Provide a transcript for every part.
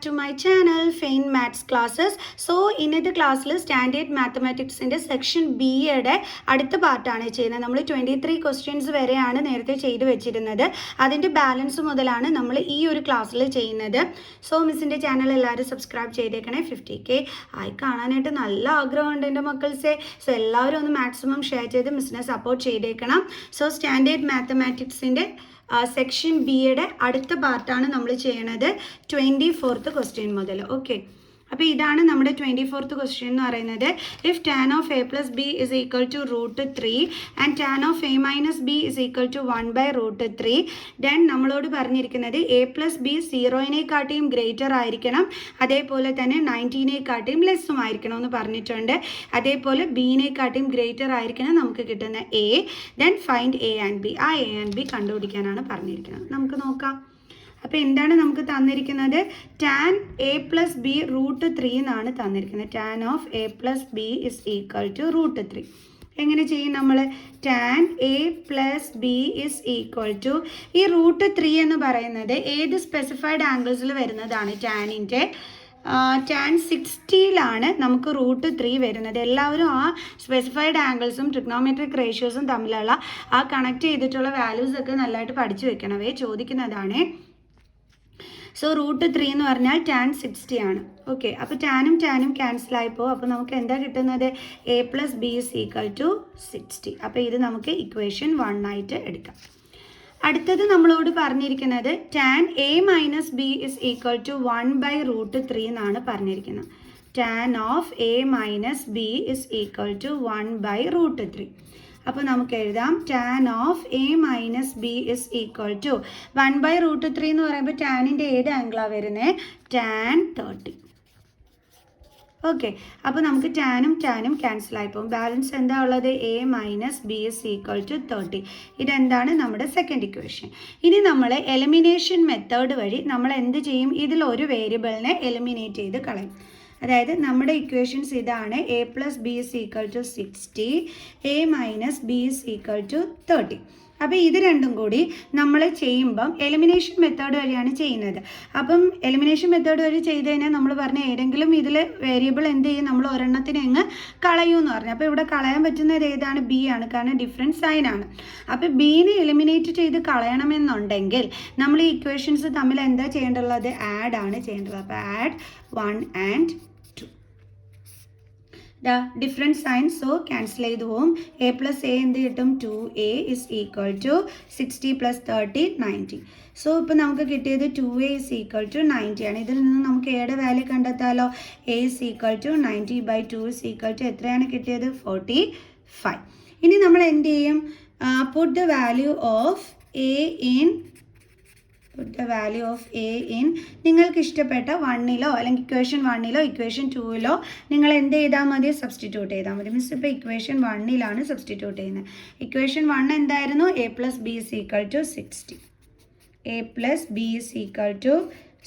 to my channel Fain Maths Classes. So ഇന്നത്തെ ക്ലാസ്സിൽ standard മാത്തമാറ്റിക്സിൻ്റെ section B യുടെ അടുത്ത പാർട്ടാണ് ചെയ്യുന്നത്. നമ്മൾ 23 ക്വസ്റ്റ്യൻസ് വരെയാണ് നേരത്തെ ചെയ്തു വെച്ചിരുന്നത്. അതിൻ്റെ ബാലൻസ് മുതലാണ് നമ്മൾ ഈ ഒരു ക്ലാസ്സിൽ ചെയ്യുന്നത്. സോ മിസ്സിൻ്റെ ചാനൽ എല്ലാവരും സബ്സ്ക്രൈബ് ചെയ്തേക്കണേ. 50K ആയി കാണാനായിട്ട് നല്ല ആഗ്രഹമുണ്ട് എൻ്റെ മക്കൾസെ. സോ എല്ലാവരും ഒന്ന് മാക്സിമം ഷെയർ ചെയ്ത് മിസ്സിനെ സപ്പോർട്ട് ചെയ്തേക്കണം. സോ സ്റ്റാൻഡേർഡ് മാത്തമാറ്റിക്സിൻ്റെ സെക്ഷൻ ബി യുടെ അടുത്ത പാർട്ടാണ് നമ്മൾ ചെയ്യണത് 24th ക്വസ്റ്റ്യൻ മുതൽ. ഓക്കെ, അപ്പോൾ ഇതാണ് നമ്മുടെ 24th ക്വസ്റ്റ്യൻ എന്ന് പറയുന്നത്. If tan of A plus B is equal to √3 and tan of A minus B is equal to 1/√3, then നമ്മളോട് പറഞ്ഞിരിക്കുന്നത് എ പ്ലസ് ബി 0-നേക്കാട്ടിയും ഗ്രേറ്റർ ആയിരിക്കണം, അതേപോലെ തന്നെ 90-നേക്കാട്ടിയും ലെസ്സും ആയിരിക്കണം എന്ന് പറഞ്ഞിട്ടുണ്ട്. അതേപോലെ ബിനെക്കാട്ടിയും ഗ്രേറ്റർ ആയിരിക്കണം നമുക്ക് കിട്ടുന്ന A. Then find A and B. ആ എ ആൻഡ് ബി കണ്ടുപിടിക്കാനാണ് പറഞ്ഞിരിക്കുന്നത്. നമുക്ക് നോക്കാം. അപ്പോൾ എന്താണ് നമുക്ക് തന്നിരിക്കുന്നത്? ടാൻ എ പ്ലസ് ബി √3 എന്നാണ് തന്നിരിക്കുന്നത്. Tan of A plus B is equal to √3. എങ്ങനെ ചെയ്യും നമ്മൾ? Tan A plus B is equal to, ഈ √3 എന്ന് പറയുന്നത് ഏത് സ്പെസിഫൈഡ് ആംഗിൾസിൽ വരുന്നതാണ്? ടാനിൻ്റെ ടാൻ 60യിലാണ് നമുക്ക് √3 വരുന്നത്. എല്ലാവരും ആ സ്പെസിഫൈഡ് ആംഗിൾസും ട്രിഗ്നോമെട്രിക് റേഷ്യോസും തമ്മിലുള്ള ആ കണക്ട് ചെയ്തിട്ടുള്ള വാല്യൂസൊക്കെ നല്ലതായിട്ട് പഠിച്ചു വെക്കണവേ, ചോദിക്കുന്നതാണ്. സോ √3 എന്ന് പറഞ്ഞാൽ ടാൻ 60 ആണ്. ഓക്കെ, അപ്പോൾ ടാനും ടാനും ക്യാൻസലായിപ്പോൾ അപ്പോൾ നമുക്ക് എന്താ കിട്ടുന്നത്? A plus B is equal to 60. അപ്പോൾ ഇത് നമുക്ക് ഇക്വേഷൻ 1 ആയിട്ട് എടുക്കാം. അടുത്തത് നമ്മളോട് പറഞ്ഞിരിക്കുന്നത് tan A minus B is equal to 1/√3 എന്നാണ് പറഞ്ഞിരിക്കുന്നത്. Tan of A minus B is equal to 1/√3. അപ്പോൾ നമുക്ക് എഴുതാം tan of A minus B is equal to 1/√3 എന്ന് പറയുമ്പോൾ ടാനിൻ്റെ ഏത് ആംഗിളാണ് വരുന്നത്? ടാൻ 30. ഓക്കെ, അപ്പോൾ നമുക്ക് ടാനും ടാനും ക്യാൻസലായി പോകും. ബാലൻസ് എന്താ ഉള്ളത്? A minus B is equal to 30. ഇതെന്താണ് നമ്മുടെ സെക്കൻഡ് ഇക്വേഷൻ. ഇനി നമ്മൾ എലിമിനേഷൻ മെത്തേഡ് വഴി നമ്മൾ എന്ത് ചെയ്യും? ഇതിലൊരു വേരിയബിളിനെ എലിമിനേറ്റ് ചെയ്ത് കളയും. അതായത് നമ്മുടെ ഇക്വേഷൻസ് ഇതാണ്. A plus B is equal to 60, A minus B is equal to 30. അപ്പോൾ ഇത് രണ്ടും കൂടി നമ്മൾ ചെയ്യുമ്പം എലിമിനേഷൻ മെത്തേഡ് വഴിയാണ് ചെയ്യുന്നത്. അപ്പം എലിമിനേഷൻ മെത്തേഡ് വഴി ചെയ്ത് കഴിഞ്ഞാൽ നമ്മൾ പറഞ്ഞ ഏതെങ്കിലും ഇതിൽ വേരിയബിൾ എന്ത് ചെയ്യും? നമ്മൾ ഒരെണ്ണത്തിന് അങ്ങ് കളയുമെന്ന് പറഞ്ഞു. അപ്പോൾ ഇവിടെ കളയാൻ പറ്റുന്നത് ഏതാണ്? ബി ആണ്, കാരണം ഡിഫറൻറ്റ് സൈനാണ്. അപ്പോൾ ബീനെ എലിമിനേറ്റ് ചെയ്ത് കളയണമെന്നുണ്ടെങ്കിൽ നമ്മൾ ഈ ഇക്വേഷൻസ് തമ്മിൽ എന്താ ചെയ്യേണ്ടത്? ആഡ് ആണ് ചെയ്യേണ്ടത്. അപ്പോൾ add 1 and 2. The different signs, so cancel ചെയ്ത് പോവും. എ പ്ലസ് എ എന്ത് കിട്ടും? 2a is equal to 60 + 30 90. So ഇപ്പോൾ നമുക്ക് കിട്ടിയത് 2a ഇസ് ഈക്വൽ ടു 90 ആണ്. ഇതിൽ നിന്ന് നമുക്ക് എയുടെ വാല്യൂ കണ്ടെത്താലോ? A is equal to 90/2 is equal to എത്രയാണ് കിട്ടിയത്? 45. ഇനി നമ്മൾ എന്ത് ചെയ്യും? Put the value of A in നിങ്ങൾക്ക് ഇഷ്ടപ്പെട്ട 1-ലോ അല്ലെങ്കിൽ ഇക്വേഷൻ 1-ലോ ഇക്വേഷൻ 2-ലോ നിങ്ങൾ എന്ത് ചെയ്താൽ മതി? സബ്സ്റ്റിറ്റ്യൂട്ട് ചെയ്താൽ മതി. മിസ് ഇപ്പോൾ ഇക്വേഷൻ 1-ലാണ് സബ്സ്റ്റിറ്റ്യൂട്ട് ചെയ്യുന്നത്. ഇക്വേഷൻ 1 എന്തായിരുന്നു? A plus B is equal to 60. A plus B is equal to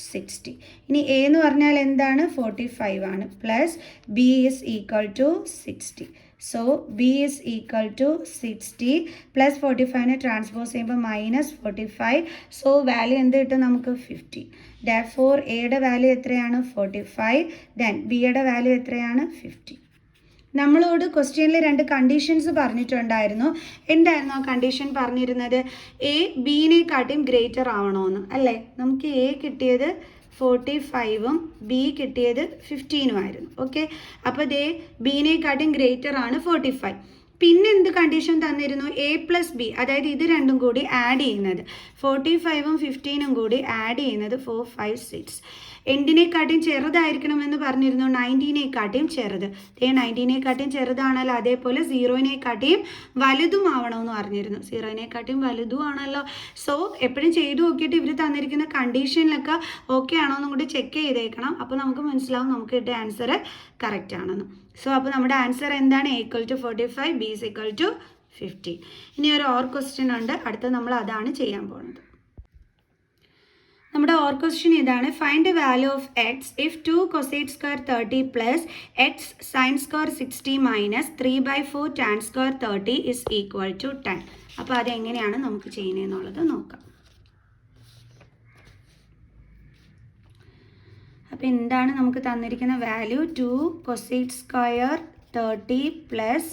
60. ഇനി എ എന്ന് പറഞ്ഞാൽ എന്താണ്? 45 ആണ്. Plus B is equal to 60. So B is equal to 60 plus 45നെ ട്രാൻസ്പോസ് ചെയ്യുമ്പോൾ -45. സോ വാല്യൂ എന്ത് കിട്ടും നമുക്ക്? 50. ദെയർഫോർ എയുടെ വാല്യൂ എത്രയാണ്? 45. ദെൻ ബിയുടെ വാല്യൂ എത്രയാണ്? 50. നമ്മളോട് ക്വസ്റ്റ്യനിൽ 2 കണ്ടീഷൻസ് പറഞ്ഞിട്ടുണ്ടായിരുന്നു. എന്തായിരുന്നു ആ കണ്ടീഷൻ പറഞ്ഞിരുന്നത്? എ ബിനെക്കാട്ടിയും ഗ്രേറ്റർ ആവണമെന്ന് അല്ലേ? നമുക്ക് എ കിട്ടിയത് 45ഉം ബി കിട്ടിയത് 15ഉമായിരുന്നു. ഓക്കെ, അപ്പോൾ ദേ ബിനെക്കാട്ടിയും ഗ്രേറ്റർ ആണ് 45. പിന്നെ എന്ത് കണ്ടീഷൻ തന്നിരുന്നു? എ പ്ലസ് ബി, അതായത് ഇത് രണ്ടും കൂടി ആഡ് ചെയ്യുന്നത്, 45ഉം 15ഉം കൂടി ആഡ് ചെയ്യുന്നത് 4, 5, 6 എന്തിനെക്കാട്ടിയും ചെറുതായിരിക്കണമെന്ന് പറഞ്ഞിരുന്നു? 90-നേക്കാട്ടിയും ചെറുത്. 90-നേക്കാട്ടിയും ചെറുതാണല്ലോ. അതേപോലെ 0-നേക്കാട്ടിയും വലുതുമാവണമെന്ന് പറഞ്ഞിരുന്നു. 0-നേക്കാട്ടിയും വലുതുമാണല്ലോ. സോ എപ്പോഴും ചെയ്തു നോക്കിയിട്ട് ഇവർ തന്നിരിക്കുന്ന കണ്ടീഷനിലൊക്കെ ഓക്കെ ആണോ എന്നും കൂടി ചെക്ക് ചെയ്തേക്കണം. അപ്പോൾ നമുക്ക് മനസ്സിലാവും നമുക്ക് കിട്ടിയ ആൻസർ കറക്റ്റ് ആണെന്ന്. സോ അപ്പോൾ നമ്മുടെ ആൻസർ എന്താണ്? A equal to 45, B is equal to 50. ഇനി ഒരു ഓർ ക്വസ്റ്റ്യൻ ഉണ്ട്. അടുത്ത നമ്മൾ അതാണ് ചെയ്യാൻ പോകുന്നത്. നമ്മുടെ ഓർ ക്വസ്റ്റ്യൻ ഇതാണ്. Find the value of x if 2 cosec square 30 plus x sin square 60 minus 3/4 tan square 30 is equal to 10. അപ്പോൾ അതെങ്ങനെയാണ് നമുക്ക് ചെയ്യുന്നതെന്നുള്ളത് നോക്കാം. അപ്പോൾ എന്താണ് നമുക്ക് തന്നിരിക്കുന്ന value? 2 cosec square 30 plus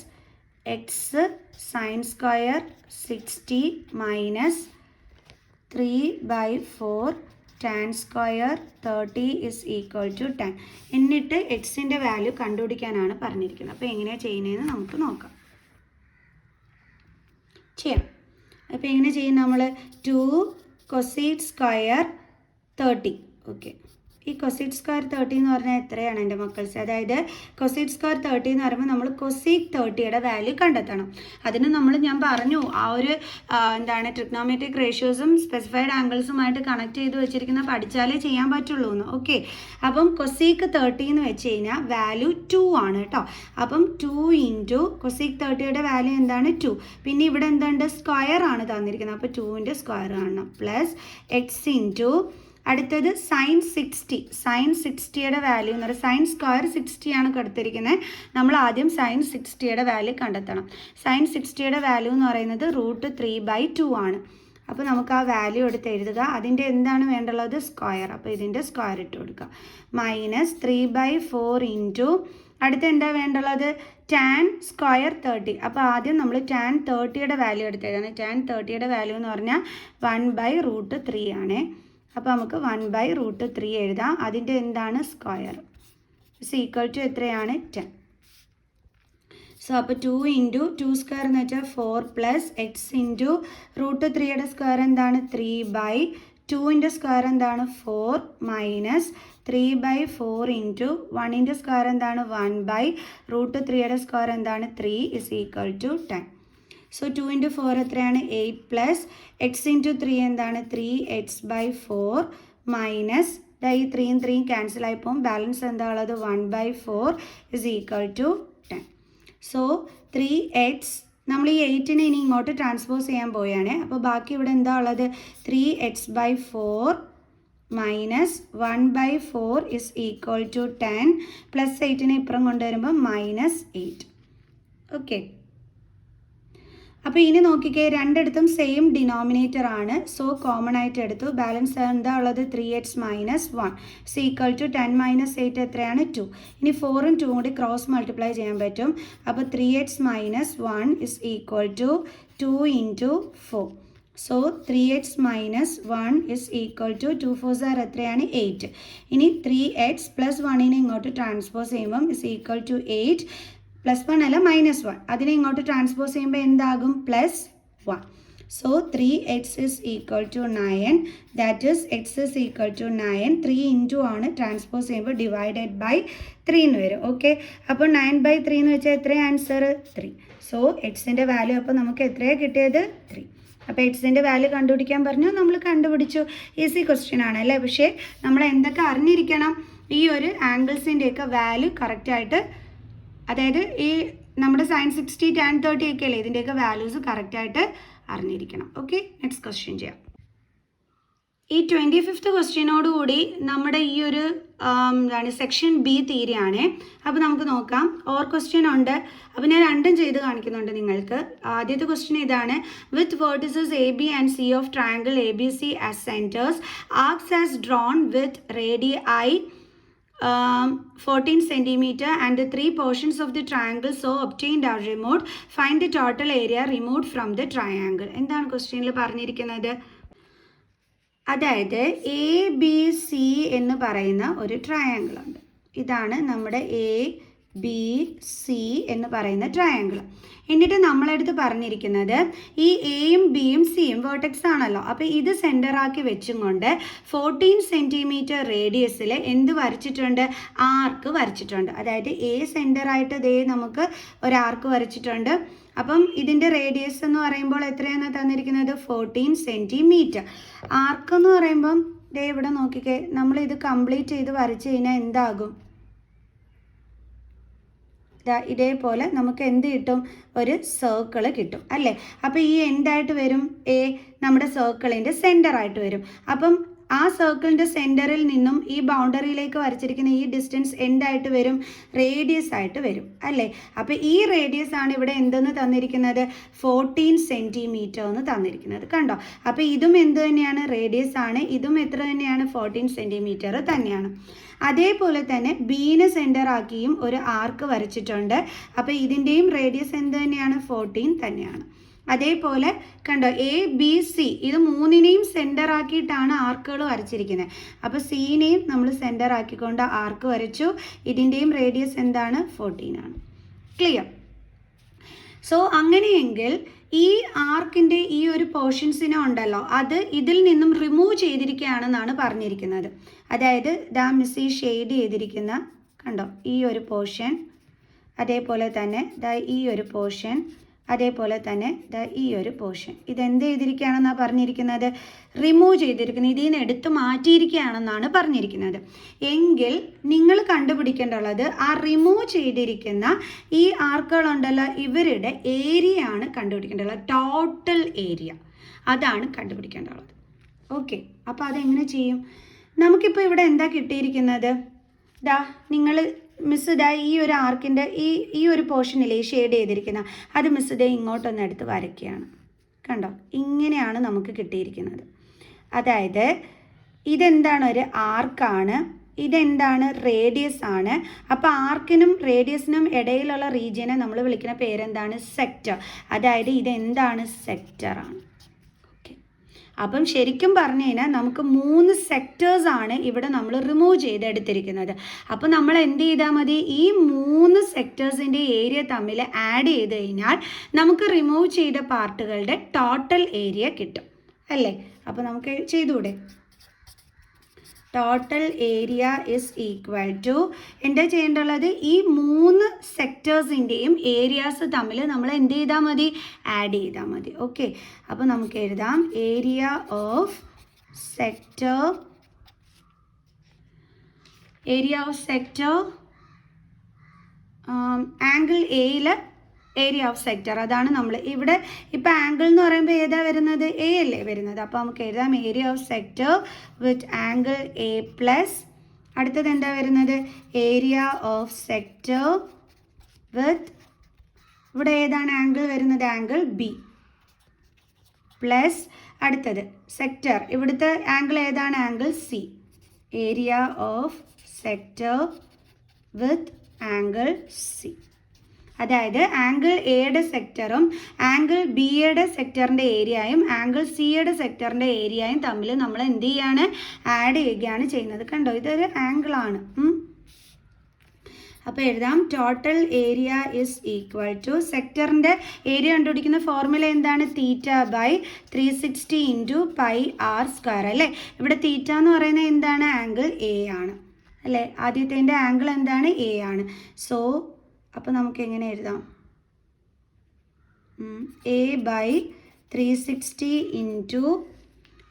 x sine square 60 minus 3/4 tan square 30 is equal to 10. എന്നിട്ട് എക്സിൻ്റെ വാല്യൂ കണ്ടുപിടിക്കാനാണ് പറഞ്ഞിരിക്കുന്നത്. അപ്പോൾ എങ്ങനെയാണ് ചെയ്യുന്നതെന്ന് നമുക്ക് നോക്കാം. ചെയ്യാം. അപ്പോൾ എങ്ങനെ ചെയ്യും നമ്മൾ? 2 cosec സ്ക്വയർ 30. ഓക്കെ, ഈ cosec സ്ക്വയർ 30 എന്ന് പറഞ്ഞാൽ എത്രയാണ് എൻ്റെ മക്കൾസ്? അതായത് cosec സ്ക്വയർ 30 എന്ന് പറയുമ്പോൾ നമ്മൾ cosec 30യുടെ വാല്യൂ കണ്ടെത്തണം. അതിന് ഞാൻ പറഞ്ഞു ആ ഒരു എന്താണ് ട്രിഗ്നോമെട്രിക് റേഷ്യോസും സ്പെസിഫൈഡ് ആംഗിൾസുമായിട്ട് കണക്ട് ചെയ്ത് വെച്ചിരിക്കുന്ന പഠിച്ചാലേ ചെയ്യാൻ പറ്റുള്ളൂ എന്ന്. ഓക്കെ, അപ്പം cosec 30 എന്ന് വെച്ച് കഴിഞ്ഞാൽ വാല്യൂ 2 ആണ് കേട്ടോ. അപ്പം 2 ഇൻറ്റു cosec 30യുടെ വാല്യൂ എന്താണ്? 2. പിന്നെ ഇവിടെ എന്തുണ്ട്? സ്ക്വയർ ആണ് തന്നിരിക്കുന്നത്. അപ്പോൾ 2ൻ്റെ സ്ക്വയർ കാണണം പ്ലസ് എക്സ് ഇൻറ്റു അടുത്തത് സൈൻ 60. സൈൻ 60യുടെ വാല്യൂ എന്ന് പറയുന്നത് സൈൻ സ്ക്വയർ 60 ആണ് കൊടുത്തിരിക്കുന്നത്. നമ്മൾ ആദ്യം സൈൻ 60യുടെ വാല്യൂ കണ്ടെത്തണം. സൈൻ 60യുടെ വാല്യൂ എന്ന് പറയുന്നത് √3/2 ആണ്. അപ്പോൾ നമുക്ക് ആ വാല്യൂ എടുത്ത് എഴുതുക. അതിൻ്റെ എന്താണ് വേണ്ടുള്ളത്? സ്ക്വയർ. അപ്പോൾ ഇതിൻ്റെ സ്ക്വയർ ഇട്ട് കൊടുക്കുക. മൈനസ് 3/4 ഇൻറ്റു അടുത്ത് എന്താ വേണ്ടുള്ളത്? tan square 30. അപ്പോൾ ആദ്യം നമ്മൾ tan 30യുടെ വാല്യൂ എടുത്ത് എഴുതണം. tan 30യുടെ വാല്യൂ എന്ന് പറഞ്ഞാൽ 1/√3 ആണ്. അപ്പോൾ നമുക്ക് 1/√3 എഴുതാം. അതിൻ്റെ എന്താണ്? സ്ക്വയർ ഇസ് ഈക്വൽ ടു എത്രയാണ്? 10. സോ അപ്പോൾ 2 ഇൻറ്റു 2 സ്ക്വയർ എന്ന് വെച്ചാൽ 4 പ്ലസ് എക്സ് ഇൻറ്റു √3യുടെ സ്ക്വയർ എന്താണ്? 3/2ൻ്റെ സ്ക്വയർ എന്താണ്? 4 മൈനസ് 3/4 ഇൻറ്റു 1ൻ്റെ സ്ക്വയർ എന്താണ്? 1/√3യുടെ സ്ക്വയർ എന്താണ്? 3 is equal to 10. So 2 into 4 എത്രയാണ്? 8 പ്ലസ് എക്സ് ഇൻറ്റു 3 എന്താണ്? 3x/4 മൈനസ് ഈ 3യും 3യും ക്യാൻസൽ ആയിപ്പോൾ ബാലൻസ് എന്താ ഉള്ളത്? 1/4 is equal to 10. So 3x നമ്മൾ ഈ 8നെ ഇനി ഇങ്ങോട്ട് ട്രാൻസ്പോസ് ചെയ്യാൻ പോവുകയാണ്. അപ്പോൾ ബാക്കി ഇവിടെ എന്താ ഉള്ളത്? 3x/4 minus 1/4 is equal to 10 plus 8നെ ഇപ്പുറം കൊണ്ടുവരുമ്പോൾ -8. ഓക്കെ, അപ്പോൾ ഇനി നോക്കിക്കേ, രണ്ടിടത്തും സെയിം ഡിനോമിനേറ്റർ ആണ്. സോ കോമൺ ആയിട്ട് എടുത്തു. ബാലൻസ് എന്താ ഉള്ളത്? 3x - 1 ഇസ് ഈക്വൽ ടു 10 - 8 എത്രയാണ്? 2. ഇനി 4ഉം 2ഉം കൂടി ക്രോസ് മൾട്ടിപ്ലൈ ചെയ്യാൻ പറ്റും. അപ്പോൾ 3x - 1 is equal to 2 into 4. So 3x - 1 is equal to 2 4s are എത്രയാണ്? 8. ഇനി 3x പ്ലസ് 1നെ ഇങ്ങോട്ട് ട്രാൻസ്പോസ് ചെയ്യുമ്പം ഇസ് ഈക്വൽ ടു 8. +1 അല്ല -1. അതിനെ ഇങ്ങോട്ട് ട്രാൻസ്പോസ് ചെയ്യുമ്പോൾ എന്താകും? +1. So 3x is equal to 9. That is x is equal to 9. 3 into ആണ് ട്രാൻസ്പോസ് ചെയ്യുമ്പോൾ ഡിവൈഡഡ് ബൈ 3 എന്ന് വരും. ഓക്കെ, അപ്പോൾ 9/3 എന്ന് വെച്ചാൽ എത്രയാണ് ആൻസർ? 3. സോ എക്സിൻ്റെ വാല്യൂ അപ്പോൾ നമുക്ക് എത്രയാണ് കിട്ടിയത്? 3. അപ്പോൾ എക്സിൻ്റെ വാല്യൂ കണ്ടുപിടിക്കാൻ പറഞ്ഞു, നമ്മൾ കണ്ടുപിടിച്ചു. ഈസി ക്വസ്റ്റ്യൻ ആണ് അല്ലേ? പക്ഷേ നമ്മൾ എന്തൊക്കെ അറിഞ്ഞിരിക്കണം? ഈ ഒരു ആംഗിൾസിൻ്റെയൊക്കെ വാല്യൂ കറക്റ്റായിട്ട്, അതായത് ഈ നമ്മുടെ സൈൻ 60 tan 30 ഒക്കെ അല്ലേ, ഇതിൻ്റെയൊക്കെ വാല്യൂസ് കറക്റ്റായിട്ട് അറിഞ്ഞിരിക്കണം. ഓക്കെ, നെക്സ്റ്റ് ക്വസ്റ്റ്യൻ ചെയ്യാം. ഈ 25th ക്വസ്റ്റ്യനോടുകൂടി നമ്മുടെ ഈ ഒരു എന്താണ് സെക്ഷൻ ബി തീരെയാണ്. അപ്പോൾ നമുക്ക് നോക്കാം. ഓർ ക്വസ്റ്റ്യൻ ഉണ്ട്. അപ്പോൾ ഞാൻ രണ്ടും ചെയ്ത് കാണിക്കുന്നുണ്ട് നിങ്ങൾക്ക്. ആദ്യത്തെ ക്വസ്റ്റ്യൻ ഇതാണ്. വിത്ത് vertices AB and C of triangle ABC as centers, arcs as drawn with radii 14 cm and the 3 portions of the triangle so obtained are removed. Find the total area removed from the triangle. എന്താണ് ക്വസ്റ്റ്യനിൽ പറഞ്ഞിരിക്കുന്നത്? അതായത് ABC എന്ന് പറയുന്ന ഒരു triangle ഉണ്ട്. ഇതാണ് നമ്മുടെ ABC എന്ന് പറയുന്ന ട്രയാങ്കിൾ. എന്നിട്ട് നമ്മളെടുത്ത് പറഞ്ഞിരിക്കുന്നത് ഈ എയും ബിയും സിയും വേർട്ടെക്സ് ആണല്ലോ. അപ്പോൾ ഇത് സെൻറ്ററാക്കി വെച്ചും കൊണ്ട് 14 cm റേഡിയസിൽ എന്ത് വരച്ചിട്ടുണ്ട്? ആർക്ക് വരച്ചിട്ടുണ്ട്. അതായത് എ സെൻറ്ററായിട്ട് ദേ നമുക്ക് ഒരു ആർക്ക് വരച്ചിട്ടുണ്ട്. അപ്പം ഇതിൻ്റെ റേഡിയസ് എന്ന് പറയുമ്പോൾ എത്രയാണ് തന്നിരിക്കുന്നത്? 14 cm. ആർക്ക് എന്ന് പറയുമ്പം ദേ ഇവിടെ നോക്കിക്കേ, നമ്മളിത് കംപ്ലീറ്റ് ചെയ്ത് വരച്ച് കഴിഞ്ഞാൽ എന്താകും? ഇതേപോലെ നമുക്ക് എന്ത് കിട്ടും? ഒരു സർക്കിൾ കിട്ടും അല്ലേ? അപ്പോൾ ഈ എന്തായിട്ട് വരും? എ നമ്മുടെ സർക്കിളിൻ്റെ സെൻറ്ററായിട്ട് വരും. അപ്പം ആ സർക്കിളിൻ്റെ സെൻറ്ററിൽ നിന്നും ഈ ബൗണ്ടറിയിലേക്ക് വരച്ചിരിക്കുന്ന ഈ ഡിസ്റ്റൻസ് എന്തായിട്ട് വരും? റേഡിയസ് ആയിട്ട് വരും അല്ലേ? അപ്പോൾ ഈ റേഡിയസ് ആണ് ഇവിടെ എന്തെന്ന് തന്നിരിക്കുന്നത്? 14 സെൻറ്റിമീറ്റർ എന്ന് തന്നിരിക്കുന്നത്. കണ്ടോ? അപ്പോൾ ഇതും എന്ത് തന്നെയാണ്? റേഡിയസ് ആണ്. ഇതും എത്ര തന്നെയാണ്? 14 സെൻറ്റിമീറ്റർ തന്നെയാണ്. അതേപോലെ തന്നെ ബീനെ സെൻറ്റർ ആക്കിയും ഒരു ആർക്ക് വരച്ചിട്ടുണ്ട്. അപ്പോൾ ഇതിൻ്റെയും റേഡിയസ് എന്ത് തന്നെയാണ്? 14 തന്നെയാണ്. അതേപോലെ കണ്ടോ, എ ബി സി ഇത് മൂന്നിനെയും സെൻറ്റർ ആക്കിയിട്ടാണ് ആർക്കുകൾ വരച്ചിരിക്കുന്നത്. അപ്പോൾ സീനെയും നമ്മൾ സെൻറ്റർ ആക്കിക്കൊണ്ട് ആർക്ക് വരച്ചു. ഇതിൻ്റെയും റേഡിയസ് എന്താണ്? 14 ആണ്. ക്ലിയർ? സോ അങ്ങനെയെങ്കിൽ ഈ ആർക്കിൻ്റെ ഈ ഒരു പോർഷൻസിനെ ഉണ്ടല്ലോ, അത് ഇതിൽ നിന്നും റിമൂവ് ചെയ്തിരിക്കുകയാണെന്നാണ് പറഞ്ഞിരിക്കുന്നത്. അതായത് ദാ മിസ് ഈ ഷെയ്ഡ് ചെയ്തിരിക്കുന്ന കണ്ടോ ഈ ഒരു പോർഷൻ, അതേപോലെ തന്നെ ദാ ഈ ഒരു പോർഷൻ, അതേപോലെ തന്നെ ഈ ഒരു പോർഷൻ, ഇതെന്ത് ചെയ്തിരിക്കുകയാണെന്നാണ് പറഞ്ഞിരിക്കുന്നത്? റിമൂവ് ചെയ്തിരിക്കുന്നത്, ഇതിൽ നിന്ന് എടുത്ത് മാറ്റിയിരിക്കുകയാണെന്നാണ് പറഞ്ഞിരിക്കുന്നത്. എങ്കിൽ നിങ്ങൾ കണ്ടുപിടിക്കേണ്ടുള്ളത് ആ റിമൂവ് ചെയ്തിരിക്കുന്ന ഈ ആർക്കുകളുണ്ടല്ലോ, ഇവരുടെ ഏരിയ ആണ് കണ്ടുപിടിക്കേണ്ടത്. ടോട്ടൽ ഏരിയ അതാണ് കണ്ടുപിടിക്കേണ്ടത്. ഓക്കെ, അപ്പോൾ അതെങ്ങനെ ചെയ്യും? നമുക്കിപ്പോൾ ഇവിടെ എന്താ കിട്ടിയിരിക്കുന്നത്? നിങ്ങൾ മിസ് ഈ ഒരു ആർക്കിൻ്റെ ഈ ഒരു പോർഷനിലെ ഷെയ്ഡ് ചെയ്തിരിക്കുന്ന അത് മിസ് ഇങ്ങോട്ടൊന്ന് എടുത്ത് വരയ്ക്കുകയാണ്. കണ്ടോ, ഇങ്ങനെയാണ് നമുക്ക് കിട്ടിയിരിക്കുന്നത്. അതായത് ഇതെന്താണ്? ഒരു ആർക്കാണ്. ഇതെന്താണ്? റേഡിയസ് ആണ്. അപ്പോൾ ആർക്കിനും റേഡിയസിനും ഇടയിലുള്ള റീജിയനെ നമ്മൾ വിളിക്കുന്ന പേരെന്താണ്? സെക്ടർ. അതായത് ഇതെന്താണ്? സെക്ടറാണ്. അപ്പം ശരിക്കും പറഞ്ഞു കഴിഞ്ഞാൽ നമുക്ക് 3 സെക്ടേഴ്സാണ് ഇവിടെ നമ്മൾ റിമൂവ് ചെയ്തെടുത്തിരിക്കുന്നത്. അപ്പോൾ നമ്മൾ എന്ത് ചെയ്താൽ മതി? ഈ 3 സെക്ടേഴ്സിൻ്റെ ഏരിയ തമ്മിൽ ആഡ് ചെയ്ത് കഴിഞ്ഞാൽ നമുക്ക് റിമൂവ് ചെയ്ത പാർട്ടുകളുടെ ടോട്ടൽ ഏരിയ കിട്ടും അല്ലേ? അപ്പോൾ നമുക്ക് ചെയ്തുകൂടെ? Total area is equal to എന്താ ചെയ്യേണ്ടുള്ളത്? ഈ 3 സെക്ടേഴ്സിൻ്റെയും ഏരിയാസ് തമ്മിൽ നമ്മൾ എന്ത് ചെയ്താൽ മതി? ആഡ് ചെയ്താൽ മതി. ഓക്കെ, അപ്പോൾ നമുക്ക് എഴുതാം ഏരിയ ഓഫ് സെക്ടർ ആംഗിൾ എയിൽ ഏരിയ ഓഫ് സെക്ടർ, അതാണ് നമ്മൾ ഇവിടെ ഇപ്പോൾ ആംഗിൾ എന്ന് പറയുമ്പോൾ ഏതാ വരുന്നത്? എ അല്ലേ വരുന്നത്. അപ്പോൾ നമുക്ക് എഴുതാം area of sector with angle A plus അടുത്തത് എന്താ വരുന്നത്? ഏരിയ ഓഫ് സെക്ടർ വിത്ത് ഇവിടെ ഏതാണ് ആംഗിൾ വരുന്നത്? ആംഗിൾ ബി പ്ലസ് അടുത്തത് സെക്ടർ, ഇവിടുത്തെ ആംഗിൾ ഏതാണ്? Angle C. Area of sector with angle C. അതായത് ആംഗിൾ എയുടെ സെക്ടറും ആംഗിൾ ബിയുടെ സെക്ടറിൻ്റെ ഏരിയയും ആംഗിൾ സിയുടെ സെക്ടറിൻ്റെ ഏരിയയും തമ്മിൽ നമ്മൾ എന്ത് ചെയ്യാണ്? ആഡ് ചെയ്യുകയാണ് ചെയ്യുന്നത്. കണ്ടോ, ഇതൊരു ആംഗിളാണ്. അപ്പോൾ എഴുതാം total area is equal to സെക്ടറിൻ്റെ ഏരിയ കണ്ടുപിടിക്കുന്ന ഫോർമുല എന്താണ്? Theta by 360 into pi R square അല്ലേ? ഇവിടെ തീറ്റ എന്ന് പറയുന്നത് എന്താണ്? ആംഗിൾ എ ആണ് അല്ലേ? ആദ്യത്തെ ആംഗിൾ എന്താണ്? എ ആണ്. സോ അപ്പോൾ നമുക്ക് എങ്ങനെ എഴുതാം? എ ബൈ 360 ഇൻറ്റു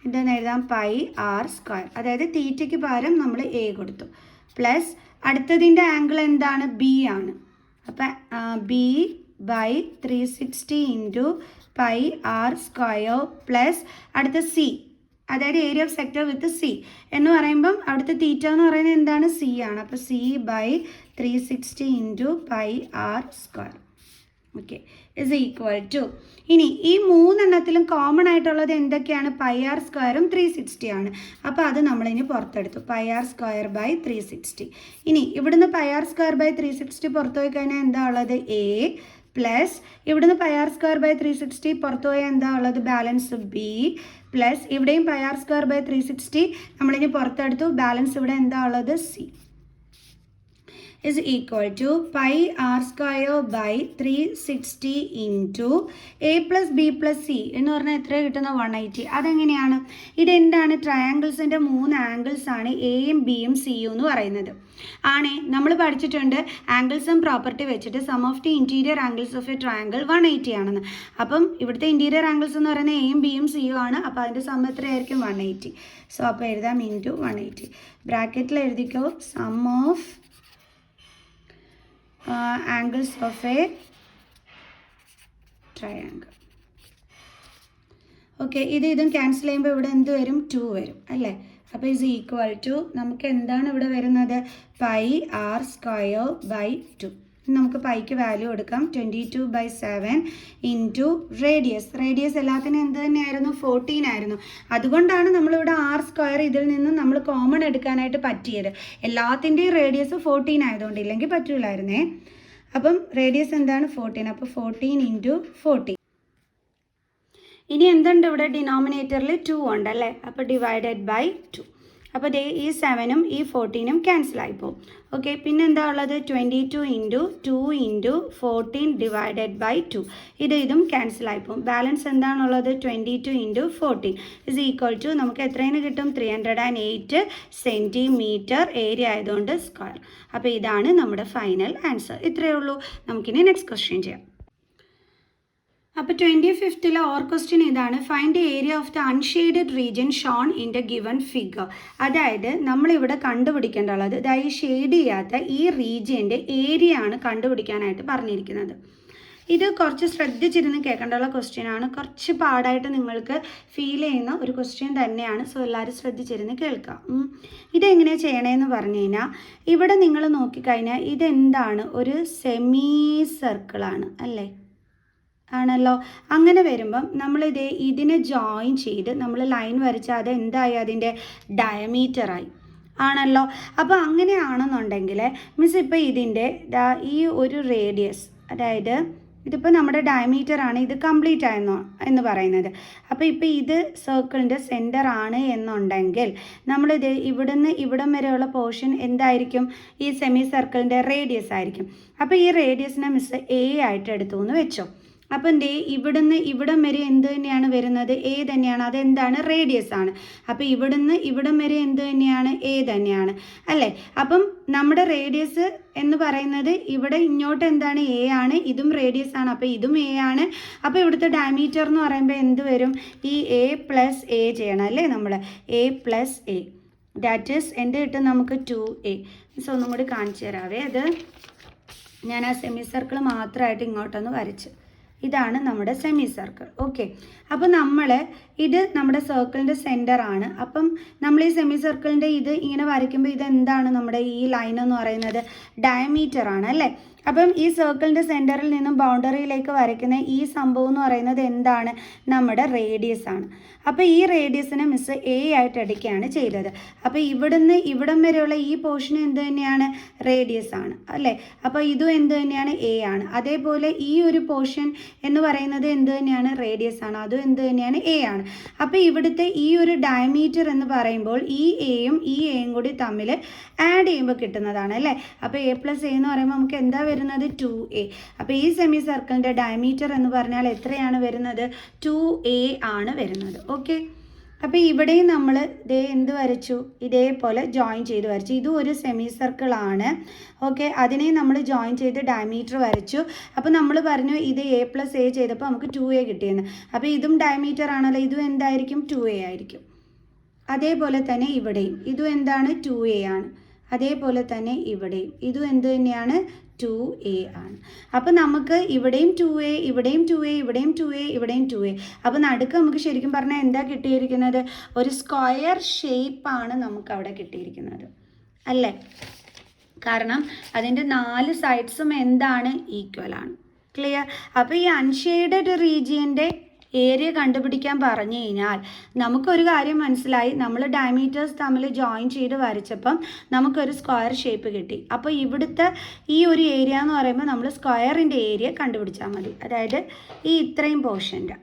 എന്താണെന്ന് എഴുതാം? Pi R square. അതായത് തീറ്റയ്ക്ക് പകരം നമ്മൾ എ കൊടുത്തു. പ്ലസ് അടുത്തതിൻ്റെ ആംഗിൾ എന്താണ്? ബി ആണ്. അപ്പം B by 360 into pi R square plus അടുത്ത സി, അതായത് area of sector with C എന്ന് പറയുമ്പം അവിടുത്തെ തീറ്റ എന്ന് പറയുന്നത് എന്താണ്? സി ആണ്. അപ്പോൾ C by 360 into pi R square okay is equal to. ഇനി ഈ 3 എണ്ണത്തിലും കോമൺ ആയിട്ടുള്ളത് എന്തൊക്കെയാണ്? പൈ ആർ സ്ക്വയറും 360 ആണ്. അപ്പോൾ അത് നമ്മളിനി പുറത്തെടുത്തു. Pi R square by 360. ഇനി ഇവിടുന്ന് പൈ ആർ സ്ക്വയർ ബൈ 360 പുറത്തു പോയി കഴിഞ്ഞാൽ എന്താ ഉള്ളത്? എ പ്ലസ് ഇവിടുന്ന് പൈ ആർ സ്ക്വയർ ബൈ 360 പുറത്തു പോയാൽ എന്താ ഉള്ളത്? ബാലൻസ് ബി പ്ലസ് ഇവിടെയും പൈ ആർ സ്ക്വയർ ബൈ 360 നമ്മളിനി പുറത്തെടുത്തു. ബാലൻസ് ഇവിടെ എന്താ ഉള്ളത്? C is equal to pi r square by 360 into a plus b plus c എന്ന് പറഞ്ഞാൽ എത്ര കിട്ടുന്ന? 180. അതെങ്ങനെയാണ്? ഇതെന്താണ്? ട്രയാങ്കിൾസിൻ്റെ 3 ആംഗിൾസ് ആണ് എയും ബിയും സിയും എന്ന് പറയുന്നത്. ആണേ നമ്മൾ പഠിച്ചിട്ടുണ്ട് ആംഗിൾസും പ്രോപ്പർട്ടി വെച്ചിട്ട് sum of the interior angles of a triangle 180 ആണെന്ന്. അപ്പം ഇവിടുത്തെ ഇൻറ്റീരിയർ ആംഗിൾസ് എന്ന് പറയുന്നത് എയും ബിയും സിയും ആണ്. അപ്പോൾ അതിൻ്റെ സം എത്രയായിരിക്കും? 180. സോ അപ്പോൾ എഴുതാം ഇൻറ്റു 180. ബ്രാക്കറ്റിൽ എഴുതിക്കോ sum of angles of a triangle. Okay, ഇതും ക്യാൻസൽ ചെയ്യുമ്പോൾ ഇവിടെ എന്ത് വരും? 2 വരും അല്ലേ? അപ്പോൾ ഇസ് ഈക്വൽ ടു നമുക്ക് എന്താണ് ഇവിടെ വരുന്നത് πr²/2. നമുക്ക് പൈക്ക് വാല്യൂ എടുക്കാം 22/7 ഇൻറ്റു റേഡിയസ് എല്ലാത്തിനും എന്ത് തന്നെയായിരുന്നു 14 ആയിരുന്നു. അതുകൊണ്ടാണ് നമ്മളിവിടെ r² ഇതിൽ നിന്നും നമ്മൾ കോമൺ എടുക്കാനായിട്ട് പറ്റിയത്. എല്ലാത്തിൻ്റെയും റേഡിയസ് 14 ആയതുകൊണ്ട്, ഇല്ലെങ്കിൽ പറ്റില്ലായിരുന്നേ. അപ്പം റേഡിയസ് എന്താണ് 14. അപ്പോൾ 14 ഇൻറ്റു 14. ഇനി എന്തുണ്ട് ഇവിടെ ഡിനോമിനേറ്ററിൽ 2 ഉണ്ട് അല്ലേ. അപ്പോൾ ഡിവൈഡഡ് ബൈ 2. അപ്പോൾ ഈ 7ഉം ഈ 14ഉം ക്യാൻസൽ ആയിപ്പോവും. ഓക്കെ, പിന്നെ എന്താ ഉള്ളത് 22 ഇൻറ്റു 2 ഇൻറ്റു 14 ഡിവൈഡഡ് ബൈ 2. ഇതും ക്യാൻസൽ ആയിപ്പോവും. ബാലൻസ് എന്താണുള്ളത് 22 ഇൻറ്റു 14 ഇസ് ഈക്വൽ ടു നമുക്ക് എത്രയാണ് കിട്ടും 308 സെൻറ്റിമീറ്റർ ഏരിയ ആയതുകൊണ്ട് സ്ക്വയർ. അപ്പോൾ ഇതാണ് നമ്മുടെ ഫൈനൽ ആൻസർ. ഇത്രയേ ഉള്ളൂ. നമുക്കിനി നെക്സ്റ്റ് ക്വസ്റ്റ്യൻ ചെയ്യാം. അപ്പോൾ 25th ഓർ ക്വസ്റ്റ്യൻ ഇതാണ്, find the area of the unshaded region shown in the given figure. അതായത് നമ്മളിവിടെ കണ്ടുപിടിക്കേണ്ടുള്ളത് ഈ ഷെയ്ഡ് ചെയ്യാത്ത ഈ റീജിയൻ്റെ ഏരിയ ആണ് കണ്ടുപിടിക്കാനായിട്ട് പറഞ്ഞിരിക്കുന്നത്. ഇത് കുറച്ച് ശ്രദ്ധിച്ചിരുന്ന് കേൾക്കേണ്ടുള്ള ക്വസ്റ്റ്യൻ ആണ്. കുറച്ച് പാടായിട്ട് നിങ്ങൾക്ക് ഫീൽ ചെയ്യുന്ന ഒരു ക്വസ്റ്റ്യൻ തന്നെയാണ്. സോ എല്ലാവരും ശ്രദ്ധിച്ചിരുന്ന് കേൾക്കാം. ഇതെങ്ങനെയാണ് ചെയ്യണേന്ന് പറഞ്ഞു കഴിഞ്ഞാൽ, ഇവിടെ നിങ്ങൾ നോക്കിക്കഴിഞ്ഞാൽ ഇതെന്താണ്, ഒരു സെമി സർക്കിളാണ് അല്ലേ, ആണല്ലോ. അങ്ങനെ വരുമ്പം ഇതിനെ ജോയിൻ ചെയ്ത് നമ്മൾ ലൈൻ വരച്ചാൽ അത് എന്തായി, അതിൻ്റെ ഡയമീറ്ററായി ആണല്ലോ. അപ്പോൾ അങ്ങനെയാണെന്നുണ്ടെങ്കിൽ മിസ് ഇപ്പോൾ ഇതിൻ്റെ ഈ ഒരു റേഡിയസ്, അതായത് ഇതിപ്പോൾ നമ്മുടെ ഡയമീറ്റർ ആണ്, ഇത് കംപ്ലീറ്റ് ആയെന്നോ എന്ന് പറയുന്നത്. അപ്പോൾ ഇപ്പോൾ ഇത് സർക്കിളിൻ്റെ സെൻറ്റർ ആണ് എന്നുണ്ടെങ്കിൽ നമ്മളിത് ഇവിടുന്ന് ഇവിടം വരെയുള്ള പോർഷൻ എന്തായിരിക്കും, ഈ സെമി സർക്കിളിൻ്റെ റേഡിയസ് ആയിരിക്കും. അപ്പോൾ ഈ റേഡിയസിനെ മിസ് എ ആയിട്ട് എടുത്തു എന്ന് വെച്ചോ. അപ്പം ഇവിടുന്ന് ഇവിടം വരെ എന്ത് തന്നെയാണ് വരുന്നത്, എ തന്നെയാണ്. അതെന്താണ്, റേഡിയസ് ആണ്. അപ്പോൾ ഇവിടുന്ന് ഇവിടം വരെ എന്ത് തന്നെയാണ്, എ തന്നെയാണ് അല്ലേ. അപ്പം നമ്മുടെ റേഡിയസ് എന്ന് പറയുന്നത് ഇവിടെ ഇങ്ങോട്ട് എന്താണ്, എ ആണ്. ഇതും റേഡിയസ് ആണ്, അപ്പോൾ ഇതും എ ആണ്. അപ്പോൾ ഇവിടുത്തെ ഡയമീറ്റർ എന്ന് പറയുമ്പോൾ എന്ത് വരും, ഈ എ പ്ലസ് എ ചെയ്യണം അല്ലേ നമ്മൾ, A plus A. That is എന്ത് കിട്ടും നമുക്ക് 2a. സോ ഒന്നും കൂടി കാണിച്ചു തരാവേ. അത് ഞാൻ ആ സെമി സർക്കിൾ മാത്രമായിട്ട് ഇങ്ങോട്ടൊന്ന് വരച്ച്, ഇതാണ് നമ്മുടെ സെമി സർക്കിൾ. ഓക്കെ, അപ്പോൾ ഇത് നമ്മുടെ സർക്കിളിൻ്റെ സെൻറ്റർ ആണ്. അപ്പം നമ്മൾ ഈ സെമി സർക്കിളിൻ്റെ ഇത് ഇങ്ങനെ വരയ്ക്കുമ്പോൾ ഇതെന്താണ്, നമ്മുടെ ഈ ലൈൻ എന്ന് പറയുന്നത് ഡയമീറ്റർ ആണ് അല്ലേ. അപ്പം ഈ സർക്കിളിൻ്റെ സെൻറ്ററിൽ നിന്നും ബൗണ്ടറിയിലേക്ക് വരയ്ക്കുന്ന ഈ സംഭവം എന്ന് പറയുന്നത് എന്താണ്, നമ്മുടെ റേഡിയസ് ആണ്. അപ്പോൾ ഈ റേഡിയസിനെ മിസ് എ ആയിട്ട് എടുക്കുകയാണ് ചെയ്തത്. അപ്പോൾ ഇവിടുന്ന് ഇവിടം വരെയുള്ള ഈ പോർഷൻ എന്ത് തന്നെയാണ്, റേഡിയസ് ആണ് അല്ലേ. അപ്പോൾ ഇതും എന്ത് തന്നെയാണ്, എ ആണ്. അതേപോലെ ഈ ഒരു പോർഷൻ എന്ന് പറയുന്നത് എന്ത് തന്നെയാണ്, റേഡിയസ് ആണ്. അതും എന്ത് തന്നെയാണ്, എ ആണ്. അപ്പോൾ ഇവിടുത്തെ ഈ ഒരു ഡയമീറ്റർ എന്ന് പറയുമ്പോൾ ഈ എയും ഈ എയും കൂടി തമ്മിൽ ആഡ് ചെയ്യുമ്പോൾ കിട്ടുന്നതാണ് അല്ലേ. അപ്പോൾ എ പ്ലസ് എ എന്ന് പറയുമ്പോൾ നമുക്ക് എന്താ വരുന്നത്, 2a. അപ്പോൾ ഈ സെമി സർക്കിളിൻ്റെ ഡയമീറ്റർ എന്ന് പറഞ്ഞാൽ എത്രയാണ് വരുന്നത്, 2a ആണ് വരുന്നത്. ഓക്കെ, അപ്പോൾ ഇവിടെയും നമ്മൾ എന്ത് വരച്ചു, ഇതേപോലെ ജോയിൻ ചെയ്ത് വരച്ചു. ഇതും ഒരു സെമി സർക്കിളാണ്. ഓക്കെ, അതിനെ നമ്മൾ ജോയിൻ ചെയ്ത് ഡയമീറ്റർ വരച്ചു. അപ്പോൾ നമ്മൾ പറഞ്ഞു ഇത് എ പ്ലസ് എ ചെയ്തപ്പോൾ നമുക്ക് 2a കിട്ടിയെന്ന്. അപ്പോൾ ഇതും ഡയമീറ്റർ ആണല്ലോ, ഇതും എന്തായിരിക്കും, 2a ആയിരിക്കും. അതേപോലെ തന്നെ ഇവിടെയും ഇതും എന്താണ്, 2a ആണ്. അതേപോലെ തന്നെ ഇവിടെയും ഇതും എന്ത് തന്നെയാണ്, 2a ആണ്. അപ്പോൾ നമുക്ക് ഇവിടെയും 2a, ഇവിടെയും 2a, ഇവിടെയും 2a, ഇവിടെയും 2a. അപ്പോൾ നടുക്ക് നമുക്ക് ശരിക്കും പറഞ്ഞാൽ എന്താ കിട്ടിയിരിക്കുന്നത്, ഒരു സ്ക്വയർ ഷേപ്പാണ് നമുക്ക് അവിടെ കിട്ടിയിരിക്കുന്നത് അല്ലേ. കാരണം അതിൻ്റെ 4 സൈഡ്സും എന്താണ്, ഈക്വൽ ആണ്. ക്ലിയർ. അപ്പോൾ ഈ അൺഷെയ്ഡഡ് റീജിയൻ്റെ ഏരിയ കണ്ടുപിടിക്കാൻ പറഞ്ഞു കഴിഞ്ഞാൽ നമുക്കൊരു കാര്യം മനസ്സിലായി, നമ്മൾ ഡയമീറ്റേഴ്സ് തമ്മിൽ ജോയിൻ ചെയ്ത് വരച്ചപ്പം നമുക്കൊരു സ്ക്വയർ ഷേപ്പ് കിട്ടി. അപ്പോൾ ഇവിടുത്തെ ഈ ഒരു ഏരിയ എന്ന് പറയുമ്പോൾ നമ്മൾ സ്ക്വയറിൻ്റെ ഏരിയ കണ്ടുപിടിച്ചാൽ മതി. അതായത് ഈ ഇത്രയും പോർഷൻ്റെ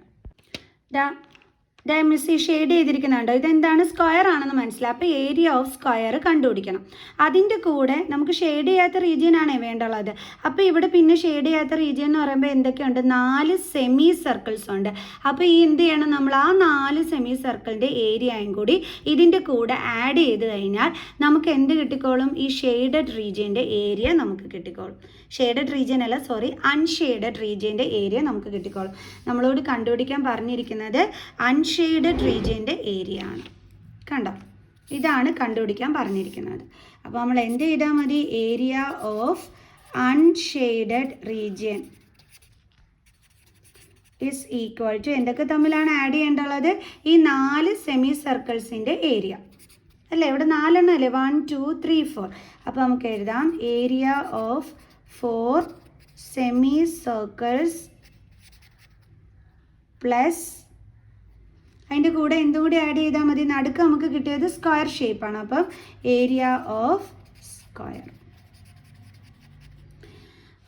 മിസ് ഈ ഷെയ്ഡ് ചെയ്തിരിക്കുന്നുണ്ടോ, ഇതെന്താണ്, സ്ക്വയർ ആണെന്ന് മനസ്സിലായി. അപ്പോൾ ഏരിയ ഓഫ് സ്ക്വയർ കണ്ടുപിടിക്കണം. അതിൻ്റെ കൂടെ നമുക്ക് ഷെയ്ഡ് ചെയ്യാത്ത റീജിയൻ ആണേ വേണ്ടുള്ളത്. അപ്പോൾ ഇവിടെ പിന്നെ ഷെയ്ഡ് ചെയ്യാത്ത റീജിയൻ എന്ന് പറയുമ്പോൾ എന്തൊക്കെയുണ്ട്, 4 സെമി സർക്കിൾസ് ഉണ്ട്. അപ്പോൾ ഈ എന്ത് ചെയ്യണം, നമ്മൾ ആ 4 സെമി സർക്കിളിൻ്റെ ഏരിയയും കൂടി ഇതിൻ്റെ കൂടെ ആഡ് ചെയ്ത് കഴിഞ്ഞാൽ നമുക്ക് എന്ത് കിട്ടിക്കോളും, ഈ ഷെയ്ഡഡ് റീജിയൻ്റെ ഏരിയ നമുക്ക് കിട്ടിക്കോളും. ഷെയ്ഡഡ് റീജിയൻ അല്ല, സോറി, അൺഷെയ്ഡഡ് റീജിയൻ്റെ ഏരിയ നമുക്ക് കിട്ടിക്കോളും. നമ്മളോട് കണ്ടുപിടിക്കാൻ പറഞ്ഞിരിക്കുന്നത് അൺഷെയ്ഡഡ് റീജിയൻ്റെ ഏരിയ ആണ്. കണ്ടോ, ഇതാണ് കണ്ടുപിടിക്കാൻ പറഞ്ഞിരിക്കുന്നത്. അപ്പോൾ നമ്മൾ എന്ത് ചെയ്താൽ മതി, area of unshaded region is equal to എന്തൊക്കെ തമ്മിലാണ് ആഡ് ചെയ്യേണ്ടുള്ളത്, ഈ 4 സെമി സർക്കിൾസിൻ്റെ ഏരിയ. അല്ലേ? ഇവിടെ 4 അല്ലേ? 1 2 3 4. അപ്പോൾ നമുക്ക് എഴുതാം area of 4 semi circles plus അതിൻ്റെ കൂടെ എന്തും കൂടി ആഡ് ചെയ്താൽ മതി. നടുക്ക് നമുക്ക് കിട്ടിയത് സ്ക്വയർ ഷേപ്പാണ്. അപ്പം area of square.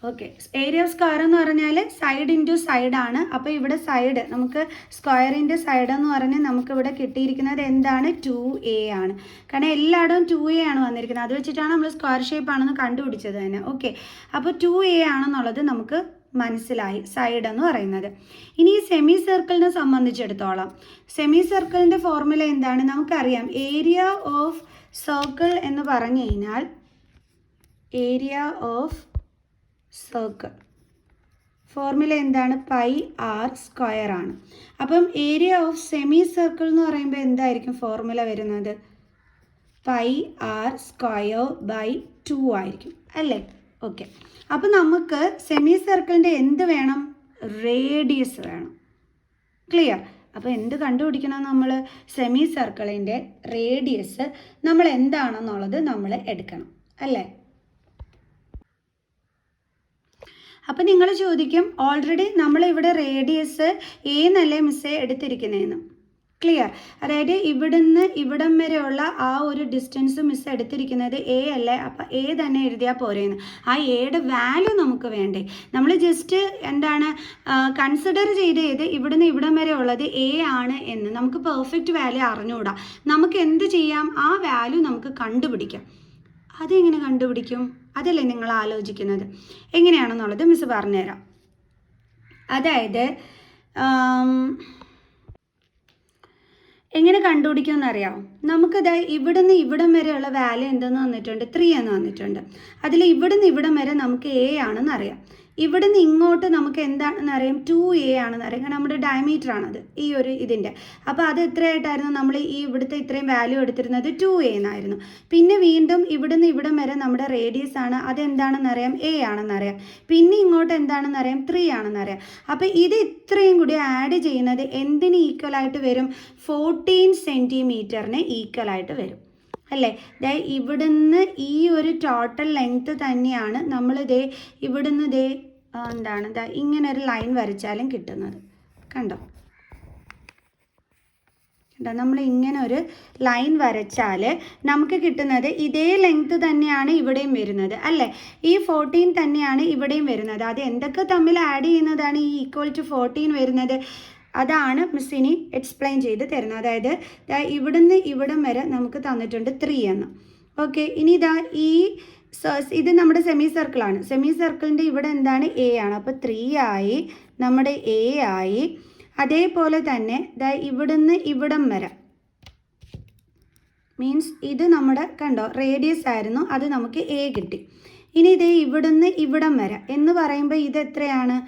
Okay, area of square എന്ന് പറഞ്ഞാൽ സൈഡ് ഇൻറ്റു സൈഡാണ്. അപ്പോൾ ഇവിടെ സൈഡ് നമുക്ക് സ്ക്വയറിൻ്റെ സൈഡ് എന്ന് പറഞ്ഞാൽ നമുക്കിവിടെ കിട്ടിയിരിക്കുന്നത് എന്താണ്? 2a ആണ്. കാരണം എല്ലായിടവും 2a ആണ് വന്നിരിക്കുന്നത്. അത് വെച്ചിട്ടാണ് നമ്മൾ സ്ക്വയർ ഷേപ്പ് ആണെന്ന് കണ്ടുപിടിച്ചത് തന്നെ. ഓക്കെ, അപ്പോൾ 2a ആണെന്നുള്ളത് നമുക്ക് മനസ്സിലായി, സൈഡ് എന്ന് പറയുന്നത്. ഇനി ഈ സെമി സർക്കിളിനെ സംബന്ധിച്ചിടത്തോളം സെമി സർക്കിളിൻ്റെ ഫോർമുല എന്താണ്? നമുക്കറിയാം ഏരിയ ഓഫ് സർക്കിൾ എന്ന് പറഞ്ഞു കഴിഞ്ഞാൽ ഏരിയ ഓഫ് സർക്കിൾ ഫോർമുല എന്താണ്? പൈ ആർ സ്ക്വയർ ആണ്. അപ്പം ഏരിയ ഓഫ് സെമി സർക്കിൾ എന്ന് പറയുമ്പോൾ എന്തായിരിക്കും ഫോർമുല വരുന്നത്? പൈ ആർ സ്ക്വയർ ബൈ 2 ആയിരിക്കും അല്ലേ? ഓക്കെ, അപ്പം നമുക്ക് സെമി സർക്കിളിൻ്റെ എന്ത് വേണം? റേഡിയസ് വേണം. ക്ലിയർ? അപ്പോൾ എന്ത് കണ്ടുപിടിക്കണം നമ്മൾ? സെമി സർക്കിളിൻ്റെ റേഡിയസ് നമ്മൾ എന്താണെന്നുള്ളത് നമ്മൾ എടുക്കണം അല്ലേ? അപ്പം നിങ്ങൾ ചോദിക്കും, ഓൾറെഡി നമ്മളിവിടെ റേഡിയസ് എന്നല്ലേ മിസ്സേ എടുത്തിരിക്കുന്നതെന്ന്. ക്ലിയർ? അതായത് ഇവിടുന്ന് ഇവിടം വരെയുള്ള ആ ഒരു ഡിസ്റ്റൻസ് മിസ് എടുത്തിരിക്കുന്നത് എ അല്ലേ? അപ്പം എ തന്നെ എഴുതിയാൽ പോരെയെന്ന്. ആ എയുടെ വാല്യൂ നമുക്ക് വേണ്ടേ? നമ്മൾ ജസ്റ്റ് എന്താണ് കൺസിഡർ ചെയ്ത് ഇവിടുന്ന് ഇവിടം വരെ ഉള്ളത് എ ആണ് എന്ന് നമുക്ക് പെർഫെക്റ്റ് വാല്യൂ അറിഞ്ഞുകൂടാ. നമുക്ക് എന്ത് ചെയ്യാം? ആ വാല്യൂ നമുക്ക് കണ്ടുപിടിക്കാം. അതെങ്ങനെ കണ്ടുപിടിക്കും? അതല്ലേ നിങ്ങൾ ആലോചിക്കുന്നത്? എങ്ങനെയാണെന്നുള്ളത് മിസ് പറഞ്ഞുതരാം. അതായത് എങ്ങനെ കണ്ടുപിടിക്കുമെന്നറിയാമോ? നമുക്കത് ഇവിടുന്ന് ഇവിടം വരെയുള്ള വാല്യൂ എന്തെന്ന് വന്നിട്ടുണ്ട്? 3 എന്ന് വന്നിട്ടുണ്ട്. അതിൽ ഇവിടുന്ന് ഇവിടം വരെ നമുക്ക് എ ആണെന്ന് അറിയാം. ഇവിടുന്ന് ഇങ്ങോട്ട് നമുക്ക് എന്താണെന്ന് അറിയാം? 2a ആണെന്ന് അറിയാം. കാരണം നമ്മുടെ ഡയമീറ്റർ ആണത് ഈ ഒരു ഇതിൻ്റെ. അപ്പോൾ അത് എത്രയായിട്ടായിരുന്നു? നമ്മൾ ഈ ഇവിടുത്തെ ഇത്രയും വാല്യൂ എടുത്തിരുന്നത് 2a എന്നായിരുന്നു. പിന്നെ വീണ്ടും ഇവിടുന്ന് ഇവിടം വരെ നമ്മുടെ റേഡിയസ് ആണ്. അതെന്താണെന്ന് അറിയാം? a ആണെന്നറിയാം. പിന്നെ ഇങ്ങോട്ട് എന്താണെന്ന് അറിയാം? 3 ആണെന്നറിയാം. അപ്പോൾ ഇത് ഇത്രയും കൂടി ആഡ് ചെയ്യുന്നത് എന്തിന് ഈക്വലായിട്ട് വരും? 14 സെൻറ്റിമീറ്ററിന് ഈക്വലായിട്ട് വരും അല്ലേ? ഇവിടുന്ന് ഈ ഒരു ടോട്ടൽ ലെങ്ത് തന്നെയാണ് നമ്മൾ ഇവിടുന്ന് എന്താണ് ഇങ്ങനെ ഒരു ലൈൻ വരച്ചാലും കിട്ടുന്നത്. കണ്ടോ? നമ്മൾ ഇങ്ങനെ ഒരു ലൈൻ വരച്ചാൽ നമുക്ക് കിട്ടുന്നത് ഇതേ ലെങ്ത് തന്നെയാണ് ഇവിടെയും വരുന്നത് അല്ലേ? ഈ 14 തന്നെയാണ് ഇവിടെയും വരുന്നത്. അത് എന്തൊക്കെ തമ്മിൽ ആഡ് ചെയ്യുന്നതാണ് ഈ ഈക്വൽ ടു 14 വരുന്നത്? അതാണ് മിസ്സിനി എക്സ്പ്ലെയിൻ ചെയ്ത് തരുന്നത്. അതായത് ഇവിടുന്ന് ഇവിടം വരെ നമുക്ക് തന്നിട്ടുണ്ട് 3 എന്ന്. ഓക്കെ, ഇനി ഇത് നമ്മുടെ സെമി സർക്കിളാണ്. സെമി സർക്കിളിൻ്റെ ഇവിടെ എന്താണ്? എ ആണ്. അപ്പോൾ 3 ആയി, നമ്മുടെ എ ആയി. അതേപോലെ തന്നെ ഇവിടുന്ന് ഇവിടം വരെ മീൻസ് ഇത് നമ്മുടെ കണ്ടോ റേഡിയസ് ആയിരുന്നു, അത് നമുക്ക് എ കിട്ടി. ഇനി ഇവിടുന്ന് ഇവിടം വരെ എന്ന് പറയുമ്പോൾ ഇത് എത്രയാണ്?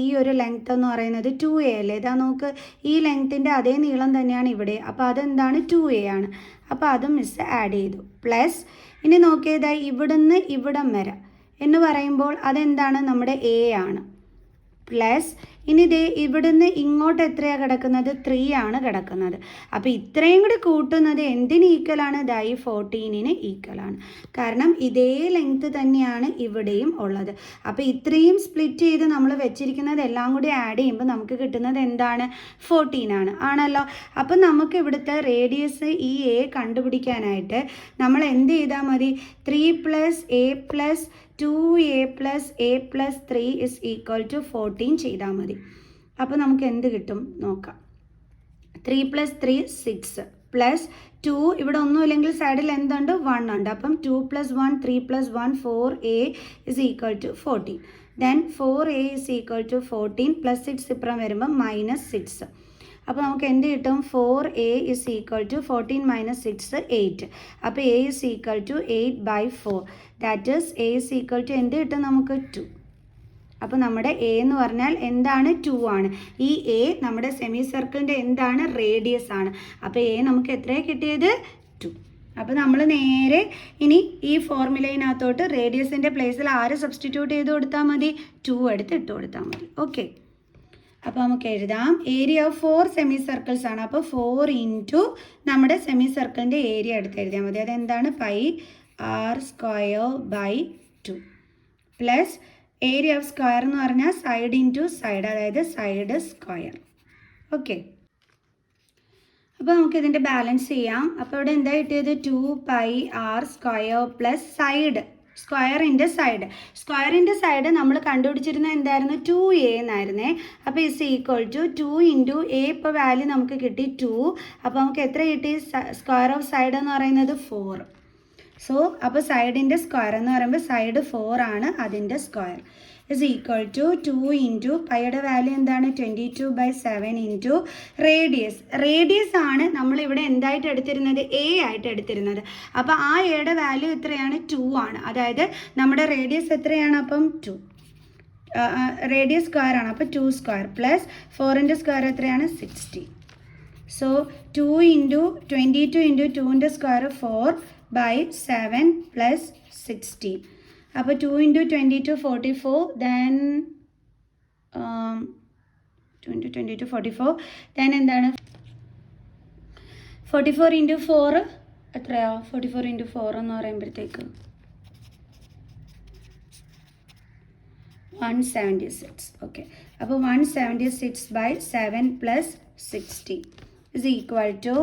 ഈ ഒരു ലെങ്ത് എന്ന് പറയുന്നത് 2a അല്ലേ? നോക്ക്, ഈ ലെങ്ത്തിൻ്റെ അതേ നീളം തന്നെയാണ് ഇവിടെ. അപ്പോൾ അതെന്താണ്? 2a ആണ്. അപ്പോൾ അതും മിസ് ആഡ് ചെയ്തു. പ്ലസ് ഇനി നോക്കിയത് ഇവിടുന്ന് ഇവിടം വരെ എന്ന് പറയുമ്പോൾ അതെന്താണ്? നമ്മുടെ a ആണ്. പ്ലസ് ഇനി ഇവിടുന്ന് ഇങ്ങോട്ട് എത്രയാണ് കിടക്കുന്നത്? 3 ആണ് കിടക്കുന്നത്. അപ്പോൾ ഇത്രയും കൂടി കൂട്ടുന്നത് എന്തിന് ഈക്വലാണ്? ഈ 14ന് ഈക്വലാണ്. കാരണം ഇതേ ലെങ്ത് തന്നെയാണ് ഇവിടെയും ഉള്ളത്. അപ്പോൾ ഇത്രയും സ്പ്ലിറ്റ് ചെയ്ത് നമ്മൾ വെച്ചിരിക്കുന്നത് എല്ലാം കൂടി ആഡ് ചെയ്യുമ്പോൾ നമുക്ക് കിട്ടുന്നത് എന്താണ്? 14 ആണല്ലോ. അപ്പം നമുക്ക് ഇവിടുത്തെ റേഡിയസ് ഈ എ കണ്ടുപിടിക്കാനായിട്ട് നമ്മൾ എന്ത് ചെയ്താൽ മതി? 3 + a + 2a + a + 3 = 14 ചെയ്താൽ മതി. അപ്പോൾ നമുക്ക് എന്ത് കിട്ടും നോക്കാം. 3 + 3 6 + 2 ഇവിടെ ഒന്നുമില്ലെങ്കിൽ സൈഡിൽ എന്തുണ്ട്? 1 ഉണ്ട്. അപ്പം 2 + 1 3 + 1 4a = 14. ദെൻ 4a = 14 + 6 ഇപ്പുറം വരുമ്പോൾ -6. അപ്പോൾ നമുക്ക് എന്ത് കിട്ടും? 4a = 14 - 6 8. അപ്പോൾ a = 8/4. ദാറ്റ് ഈസ് a = എന്ത് കിട്ടും നമുക്ക്? 2. അപ്പോൾ നമ്മുടെ എ എന്ന് പറഞ്ഞാൽ എന്താണ്? 2 ആണ്. ഈ എ നമ്മുടെ സെമി സർക്കിളിൻ്റെ എന്താണ്? റേഡിയസ് ആണ്. അപ്പോൾ എ നമുക്ക് എത്രയാണ് കിട്ടിയത്? 2. അപ്പോൾ നമ്മൾ നേരെ ഇനി ഈ ഫോർമുലയിനകത്തോട്ട് റേഡിയസിൻ്റെ പ്ലേസിൽ ആര് സബ്സ്റ്റിറ്റ്യൂട്ട് ചെയ്ത് കൊടുത്താൽ മതി? 2 എടുത്ത് ഇട്ട് കൊടുത്താൽ മതി. ഓക്കെ, അപ്പോൾ നമുക്ക് എഴുതാം ഏരിയ ഓഫ് 4 സെമി സർക്കിൾസ് ആണ്. അപ്പോൾ 4 ഇൻറ്റു നമ്മുടെ സെമി സർക്കിളിൻ്റെ ഏരിയ എടുത്ത് എഴുതിയാൽ മതി. അതെന്താണ് pi R square by 2 plus area of square എന്ന് പറഞ്ഞാൽ സൈഡ് ഇൻറ്റു സൈഡ്, അതായത് സൈഡ് സ്ക്വയർ. ഓക്കെ, അപ്പോൾ നമുക്ക് ഇതിൻ്റെ ബാലൻസ് ചെയ്യാം. അപ്പോൾ ഇവിടെ എന്താ കിട്ടിയത് 2 pi R square plus side സ്ക്വയറിൻ്റെ സൈഡ് നമ്മൾ കണ്ടുപിടിച്ചിരുന്നത് എന്തായിരുന്നു 2a എന്നായിരുന്നേ. അപ്പോൾ is equal to 2 into A. ഇപ്പോൾ വാല്യൂ നമുക്ക് കിട്ടി 2. അപ്പോൾ നമുക്ക് എത്ര കിട്ടി? സ്ക്വയർ ഓഫ് സൈഡ് എന്ന് പറയുന്നത് 4. സോ അപ്പോൾ സൈഡിൻ്റെ സ്ക്വയർ എന്ന് പറയുമ്പോൾ സൈഡ് 4 ആണ്, അതിൻ്റെ square is equal to 2 into പൈയുടെ വാല്യൂ എന്താണ് 22/7 ഇൻറ്റു റേഡിയസ് ആണ് നമ്മളിവിടെ എന്തായിട്ട് എടുത്തിരുന്നത്? എ ആയിട്ട് എടുത്തിരുന്നത്. അപ്പോൾ ആ എയുടെ വാല്യൂ എത്രയാണ്? 2 ആണ്. അതായത് നമ്മുടെ റേഡിയസ് എത്രയാണ്? അപ്പം 2. റേഡിയസ് സ്ക്വയർ ആണ്, അപ്പോൾ 2 സ്ക്വയർ പ്ലസ് 4ൻ്റെ സ്ക്വയർ എത്രയാണ്? 60. സോ 2 ഇൻറ്റു 22 ഇൻറ്റു 2ൻ്റെ സ്ക്വയർ 4/7 പ്ലസ് 16. അപ്പോൾ 2 ഇൻറ്റു 22 44, ദെൻ 22 44, ദെൻ എന്താണ് 44 ഇൻറ്റു 4 എത്രയാ? 44 ഇൻറ്റു 4 എന്ന് പറയുമ്പോഴത്തേക്ക് 176. ഓക്കെ, അപ്പോൾ 176/7 plus 60 is equal to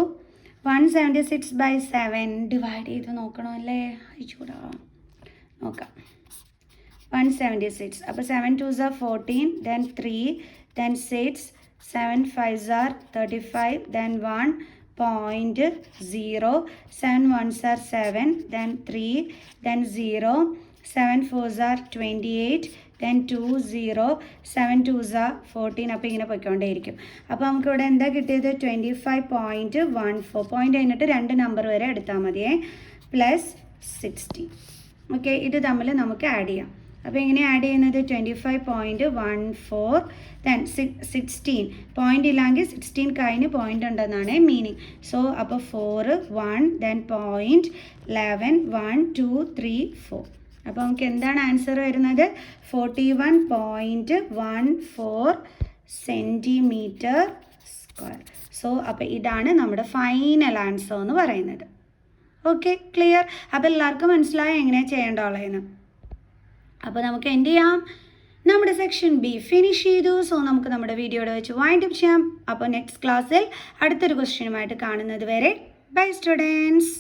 176/7 divide ചെയ്ത് നോക്കണം അല്ലേ? അയച്ചൂടാ, നോക്കാം. 176. അപ്പോൾ 7 2s are 14, then 3, then 6, 7 5s are 35, then 1.0, 7 1s are 7, then 3, then 0, 7 4s are 28, then 2 0, 7 2s are 14. അപ്പോൾ ഇങ്ങനെ പോയിക്കൊണ്ടേയിരിക്കും. അപ്പോൾ നമുക്കിവിടെ എന്താ കിട്ടിയത്? 25.14. പോയിൻ്റ് കഴിഞ്ഞിട്ട് 2 നമ്പർ വരെ എടുത്താൽ മതിയേ, പ്ലസ് 60. ഓക്കെ, ഇത് തമ്മിൽ നമുക്ക് ആഡ് ചെയ്യാം. അപ്പോൾ എങ്ങനെ ആഡ് ചെയ്യുന്നത്? 25.14, ദെൻ 16. പോയിൻ്റ് ഇല്ലെങ്കിൽ 16 കഴിഞ്ഞ് പോയിൻ്റ് ഉണ്ടെന്നാണ് മീനിങ്. സോ അപ്പോൾ 4 1, ദെൻ 0.11 1 2 3 4. അപ്പോൾ നമുക്ക് എന്താണ് ആൻസർ വരുന്നത്? 41.14 സെൻറ്റിമീറ്റർ സ്ക്വയർ. സോ അപ്പോൾ ഇതാണ് നമ്മുടെ ഫൈനൽ ആൻസർ എന്ന് പറയുന്നത്. Okay, clear? അപ്പോൾ എല്ലാവർക്കും മനസ്സിലായോ എങ്ങനെയാണ് ചെയ്യേണ്ടതെന്ന്? അപ്പോൾ നമുക്ക് എന്ത് ചെയ്യാം? നമ്മുടെ സെക്ഷൻ ബി ഫിനിഷ് ചെയ്തു. സോ നമുക്ക് നമ്മുടെ വീഡിയോയുടെ വെച്ച് വൈൻഡ് അപ്പ് ചെയ്യാം. അപ്പോൾ നെക്സ്റ്റ് ക്ലാസ്സിൽ അടുത്തൊരു ക്വസ്റ്റ്യനുമായിട്ട് കാണുന്നത് വരെ ബൈ സ്റ്റുഡൻസ്.